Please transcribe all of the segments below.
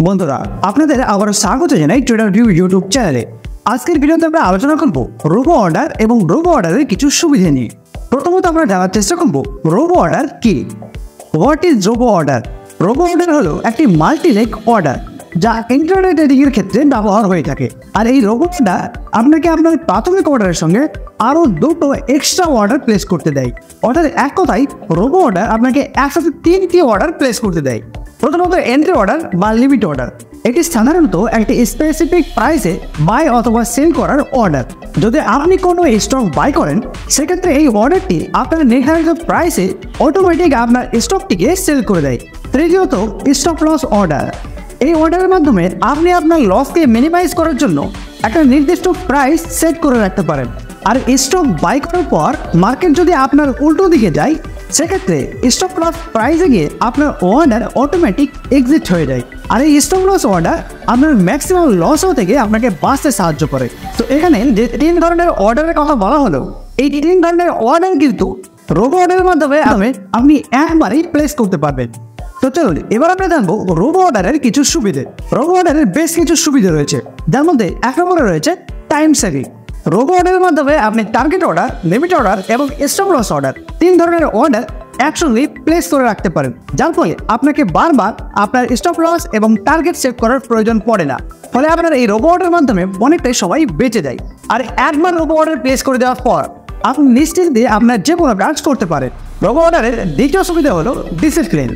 বন্ধুরা আপনাদের আবারও স্বাগত জানাই ট্রেডার ভিউ ইউটিউব চ্যানেলে। আজকের ভিডিওতে আমরা আলোচনা করব রোবো অর্ডার এবং রোবো অর্ডারের কিছু সুবিধা নিয়ে। প্রথমত আমরা জানার চেষ্টা করব রোবো অর্ডার কি। What is robo order? Robo order হলো একটি মাল্টি লেগ অর্ডার যা ইন্টারনেট ট্রেডিং এর ক্ষেত্রে ব্যবহার হয়ে থাকে। আর এই রোবো অর্ডার আপনাকে আপনার প্রাথমিক অর্ডারের সঙ্গে আরও দুটো এক্সট্রা অর্ডার প্লেস করতে দেয়। অর্থাৎ এক কথায় রোবো অর্ডার আপনাকে একসাথে 3টি অর্ডার প্লেস করতে দেয়। প্রথমত এন্ট্রি অর্ডার বা লিমিট অর্ডার। এটি সাধারণত একটি স্পেসিফিক প্রাইসে বাই অথবা সেল করার অর্ডার। যদি আপনি কোনো স্টক বাই করেন সেক্ষেত্রে এই অর্ডারটি আপনার নির্ধারিত প্রাইসে অটোমেটিক আপনার স্টকটিকে সেল করে দেয়। তৃতীয়ত স্টপ লস অর্ডার। এই অর্ডারের মাধ্যমে আপনি আপনার লসকে মিনিমাইজ করার জন্য একটা নির্দিষ্ট প্রাইস সেট করে রাখতে পারেন। আর স্টক বাই করার পর মার্কেট যদি আপনার উল্টো দিকে যায় সেক্ষেত্রে স্টপ লস প্রাইসে গিয়ে আপনার অর্ডার অটোমেটিক এক্সিট হয়ে যায়। আর এই স্টপ লস অর্ডার আপনার ম্যাক্সিমাম লসও থেকে আপনাকে বাঁচতে সাহায্য করে। তো এখানে যে 3 ধরনের অর্ডারের কথা বলা হলো, এই 3 ধরনের অর্ডার কিন্তু রোবো অর্ডারের মাধ্যমে আপনি একবারেই প্লেস করতে পারবেন। তো চলুন এবার আমরা জানবো রোবো অর্ডারের কিছু সুবিধে। রোবো অর্ডারের বেশ কিছু সুবিধা রয়েছে, যার মধ্যে 1 নম্বরে রয়েছে টাইম সেভিং। রোবো অর্ডারের মাধ্যমে আপনি টার্গেট অর্ডার, লিমিট অর্ডার এবং স্টপ লস অর্ডার 3 ধরনের অর্ডার একসঙ্গে প্লেস করে রাখতে পারেন, যার ফলে আপনাকে বারবার আপনার স্টপ লস এবং টার্গেট সেট করার প্রয়োজন পড়ে না। ফলে আপনার এই রোবো অর্ডারের মাধ্যমে অনেকটাই সময় বেঁচে যায়। আর একবার রোবো অর্ডার প্লেস করে দেওয়ার পর আপনি নিশ্চিন্তে আপনার যে কোনো কাজ করতে পারেন। রোবো অর্ডারের দ্বিতীয় সুবিধা হলো ডিসিপ্লিন।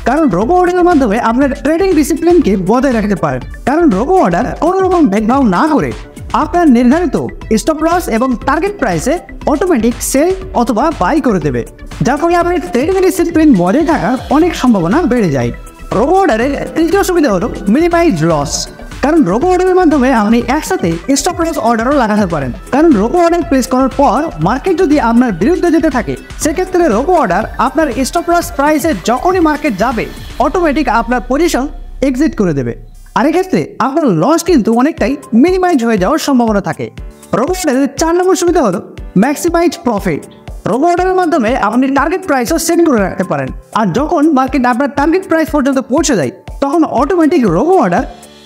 কারণ রোবো অর্ডারের মাধ্যমে আপনার ট্রেডিং ডিসিপ্লিনকে বজায় রাখতে পারেন। কারণ রোবো অর্ডার কোনো রকম ভেদভাব না করে আপনার নির্ধারিত স্টপ লস এবং টার্গেট প্রাইসে অটোমেটিক সেল অথবা বাই করে দেবে, যার ফলে আপনার ট্রেডিং ডিসিপ্লিন বজায় থাকার অনেক সম্ভাবনা বেড়ে যায়। রোবো অর্ডারের তৃতীয় সুবিধা হলো মিনিমাইজ লস। কারণ রোবো অর্ডারের মাধ্যমে আপনি একসাথে স্টপ লস অর্ডারও লাগাতে পারেন। কারণ রোবো অর্ডার প্লেস করার পর মার্কেট যদি আপনার বিরুদ্ধে যেতে থাকে সেক্ষেত্রে রোবো অর্ডার আপনার স্টপ লস প্রাইসে যখনই মার্কেট যাবে অটোমেটিক আপনার পজিশন এক্সিট করে দেবে। আর এক্ষেত্রে আপনার লস কিন্তু অনেকটাই মিনিমাইজ হয়ে যাওয়ার সম্ভাবনা থাকে। রোবো অর্ডারের 4 নম্বর সুবিধা হলো ম্যাক্সিমাইজ প্রফিট। রোবো অর্ডারের মাধ্যমে আপনি টার্গেট প্রাইসও সেট করে রাখতে পারেন। আর যখন মার্কেট আপনার টার্গেট প্রাইস পর্যন্ত পৌঁছে যায় তখন অটোমেটিক রোবো অর্ডার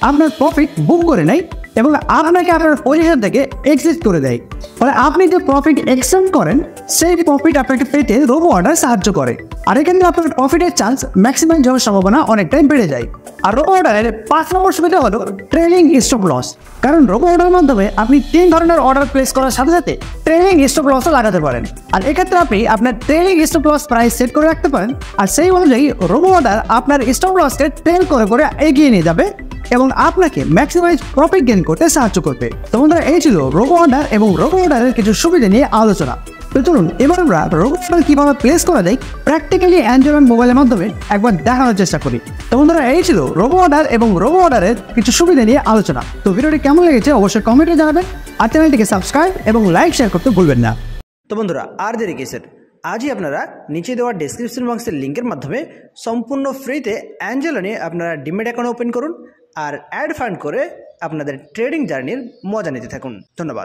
আপনার প্রফিট বুক করে নেয় এবং আপনাকে আপনার পজিশন থেকে এক্সিট করে দেয়। ফলে আপনি যে প্রফিট এক্সটেন্ড করেন সেই প্রফিট আপনাকে পেতে রোবো অর্ডার সাহায্য করে। আর এখানে আপনার প্রফিটের চান্স ম্যাক্সিমাইজ হওয়ার সম্ভাবনা অনেকটাই বেড়ে যায়। আর রোবো অর্ডারের 5 নম্বর সুবিধা হলো ট্রেলিং স্টপ লস। কারণ রোবো অর্ডারের মাধ্যমে আপনি 3 ধরনের অর্ডার প্লেস করার সাথে সাথে ট্রেলিং স্টপ লসও লাগাতে পারেন। আর এক্ষেত্রে আপনি আপনার trailing stop loss price set করে রাখতে পারেন। আর সেই অনুযায়ী রোবো অর্ডার আপনার স্টপ লসকে ট্রেল করে করে এগিয়ে নিয়ে যাবে এবং আপনাকে ম্যাক্সিমাইজ প্রফিট গেইন করতে সাহায্য করবে। তো বন্ধুরা, এই ছিল রোবো অর্ডার এবং রোবো অর্ডারের কিছু সুবিধা নিয়ে আলোচনা। তো চলুন এবার আমরা রোবো অর্ডার কীভাবে প্লেস করা যায় প্র্যাকটিক্যালি অ্যান্ড্রয়েড মোবাইলের মাধ্যমে একবার দেখানোর চেষ্টা করি। তো বন্ধুরা, এই ছিল রোবো অর্ডার এবং রোবো অর্ডারের কিছু সুবিধা নিয়ে আলোচনা। তো ভিডিওটি কেমন লেগেছে অবশ্যই কমেন্টে জানাবেন। আর চ্যানেলটিকে সাবস্ক্রাইব এবং লাইক শেয়ার করতে ভুলবেন না। তো বন্ধুরা, আর দেরি কিসের, আজই আপনারা নিচে দেওয়া ডেসক্রিপশন বক্সের লিঙ্কের মাধ্যমে সম্পূর্ণ ফ্রিতে অ্যাঞ্জেলনে আপনারা ডিমেট অ্যাকাউন্ট ওপেন করুন আর অ্যাড ফান্ড করে আপনাদের ট্রেডিং জার্নির মজা নিতে থাকুন। ধন্যবাদ।